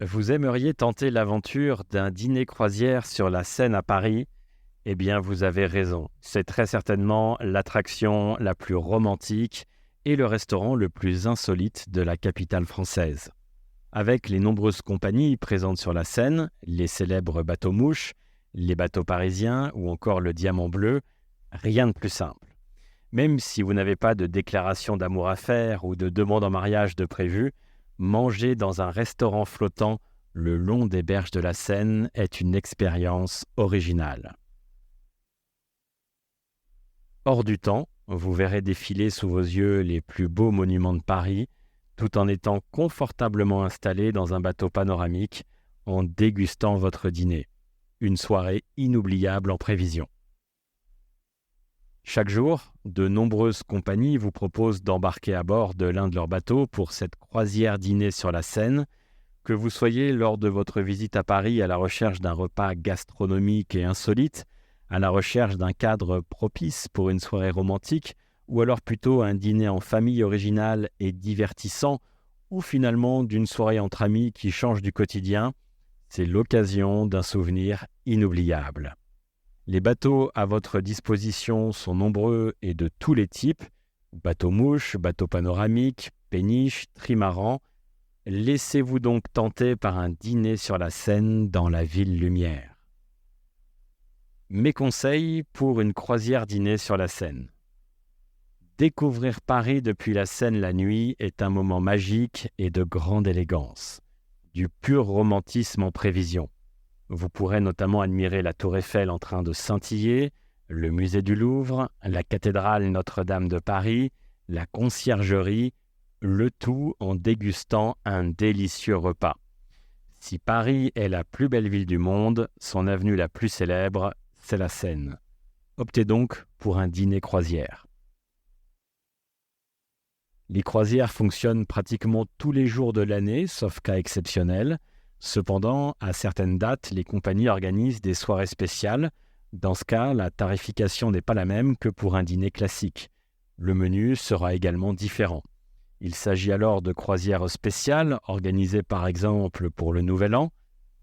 Vous aimeriez tenter l'aventure d'un dîner croisière sur la Seine à Paris? Eh bien, vous avez raison. C'est très certainement l'attraction la plus romantique et le restaurant le plus insolite de la capitale française. Avec les nombreuses compagnies présentes sur la Seine, les célèbres bateaux-mouches, les bateaux parisiens ou encore le Diamant Bleu, rien de plus simple. Même si vous n'avez pas de déclaration d'amour à faire ou de demande en mariage de prévu, manger dans un restaurant flottant le long des berges de la Seine est une expérience originale. Hors du temps, vous verrez défiler sous vos yeux les plus beaux monuments de Paris, tout en étant confortablement installé dans un bateau panoramique en dégustant votre dîner. Une soirée inoubliable en prévision. Chaque jour, de nombreuses compagnies vous proposent d'embarquer à bord de l'un de leurs bateaux pour cette croisière dîner sur la Seine. Que vous soyez lors de votre visite à Paris à la recherche d'un repas gastronomique et insolite, à la recherche d'un cadre propice pour une soirée romantique, ou alors plutôt un dîner en famille original et divertissant, ou finalement d'une soirée entre amis qui change du quotidien, c'est l'occasion d'un souvenir inoubliable. Les bateaux à votre disposition sont nombreux et de tous les types, bateaux-mouches, bateaux panoramiques, péniches, trimarans. Laissez-vous donc tenter par un dîner sur la Seine dans la ville lumière. Mes conseils pour une croisière dîner sur la Seine. Découvrir Paris depuis la Seine la nuit est un moment magique et de grande élégance. Du pur romantisme en prévision. Vous pourrez notamment admirer la Tour Eiffel en train de scintiller, le musée du Louvre, la cathédrale Notre-Dame de Paris, la conciergerie, le tout en dégustant un délicieux repas. Si Paris est la plus belle ville du monde, son avenue la plus célèbre, c'est la Seine. Optez donc pour un dîner croisière. Les croisières fonctionnent pratiquement tous les jours de l'année, sauf cas exceptionnels. Cependant, à certaines dates, les compagnies organisent des soirées spéciales. Dans ce cas, la tarification n'est pas la même que pour un dîner classique. Le menu sera également différent. Il s'agit alors de croisières spéciales organisées par exemple pour le Nouvel An,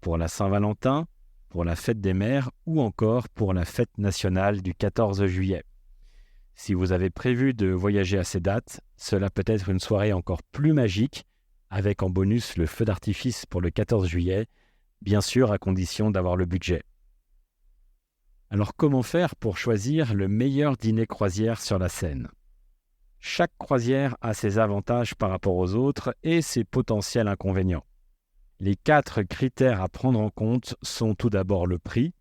pour la Saint-Valentin, pour la Fête des Mères ou encore pour la Fête nationale du 14 juillet. Si vous avez prévu de voyager à ces dates, cela peut être une soirée encore plus magique, avec en bonus le feu d'artifice pour le 14 juillet, bien sûr à condition d'avoir le budget. Alors comment faire pour choisir le meilleur dîner croisière sur la Seine ? Chaque croisière a ses avantages par rapport aux autres et ses potentiels inconvénients. Les 4 critères à prendre en compte sont tout d'abord le prix,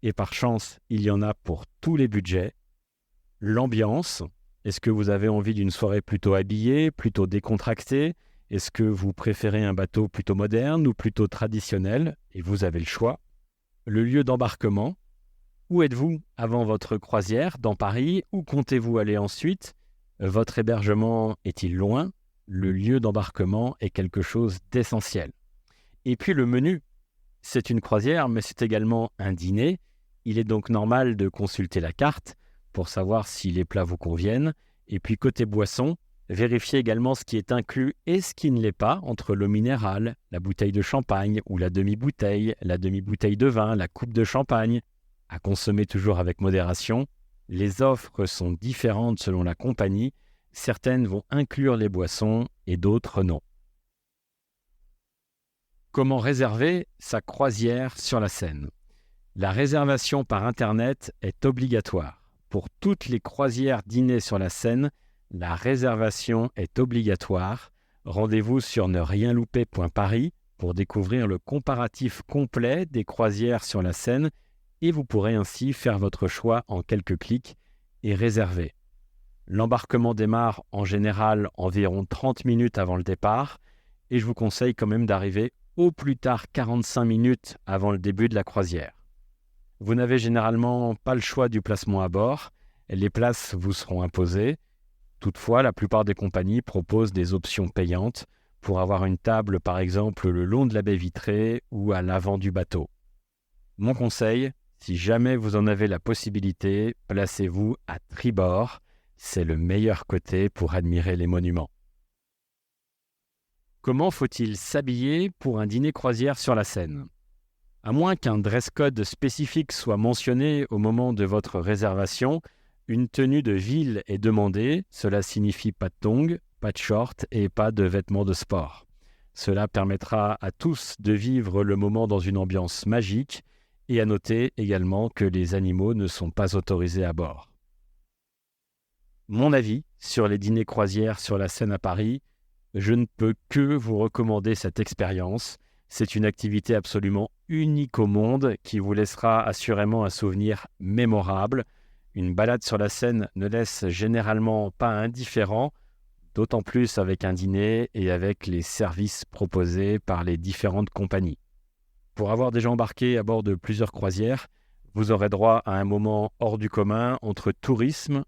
et par chance, il y en a pour tous les budgets. L'ambiance, est-ce que vous avez envie d'une soirée plutôt habillée, plutôt décontractée ? Est-ce que vous préférez un bateau plutôt moderne ou plutôt traditionnel ? Et vous avez le choix. Le lieu d'embarquement, où êtes-vous avant votre croisière dans Paris? Où comptez-vous aller ensuite? Votre hébergement est-il loin? Le lieu d'embarquement est quelque chose d'essentiel. Et puis le menu, c'est une croisière, mais c'est également un dîner. Il est donc normal de consulter la carte pour savoir si les plats vous conviennent. Et puis côté boisson, vérifiez également ce qui est inclus et ce qui ne l'est pas entre l'eau minérale, la bouteille de champagne ou la demi-bouteille de vin, la coupe de champagne. À consommer toujours avec modération. Les offres sont différentes selon la compagnie. Certaines vont inclure les boissons et d'autres non. Comment réserver sa croisière sur la Seine ? La réservation par Internet est obligatoire. Pour toutes les croisières dîner sur la Seine, la réservation est obligatoire. Rendez-vous sur nerienlouper.paris pour découvrir le comparatif complet des croisières sur la Seine et vous pourrez ainsi faire votre choix en quelques clics et réserver. L'embarquement démarre en général environ 30 minutes avant le départ et je vous conseille quand même d'arriver au plus tard 45 minutes avant le début de la croisière. Vous n'avez généralement pas le choix du placement à bord, les places vous seront imposées. Toutefois, la plupart des compagnies proposent des options payantes pour avoir une table par exemple le long de la baie vitrée ou à l'avant du bateau. Mon conseil, si jamais vous en avez la possibilité, placez-vous à tribord, c'est le meilleur côté pour admirer les monuments. Comment faut-il s'habiller pour un dîner croisière sur la Seine ? À moins qu'un dress code spécifique soit mentionné au moment de votre réservation, une tenue de ville est demandée. Cela signifie pas de tongs, pas de shorts et pas de vêtements de sport. Cela permettra à tous de vivre le moment dans une ambiance magique et à noter également que les animaux ne sont pas autorisés à bord. Mon avis sur les dîners croisières sur la Seine à Paris, je ne peux que vous recommander cette expérience. C'est une activité absolument unique au monde qui vous laissera assurément un souvenir mémorable. Une balade sur la Seine ne laisse généralement pas indifférent, d'autant plus avec un dîner et avec les services proposés par les différentes compagnies. Pour avoir déjà embarqué à bord de plusieurs croisières, vous aurez droit à un moment hors du commun entre tourisme,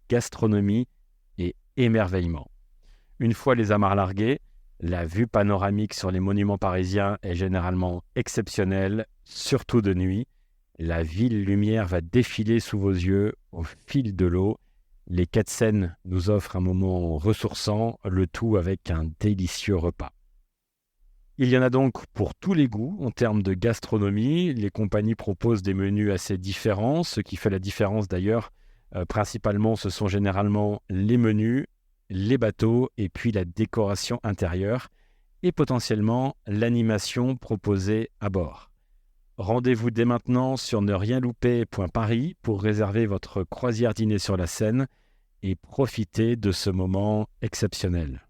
gastronomie et émerveillement. Une fois les amarres larguées, la vue panoramique sur les monuments parisiens est généralement exceptionnelle, surtout de nuit. La ville lumière va défiler sous vos yeux au fil de l'eau. Les quais de Seine nous offrent un moment ressourçant, le tout avec un délicieux repas. Il y en a donc pour tous les goûts en termes de gastronomie. Les compagnies proposent des menus assez différents. Ce qui fait la différence d'ailleurs, principalement, ce sont généralement les menus, les bateaux et puis la décoration intérieure et potentiellement l'animation proposée à bord. Rendez-vous dès maintenant sur nerienlouper.paris pour réserver votre croisière dîner sur la Seine et profiter de ce moment exceptionnel.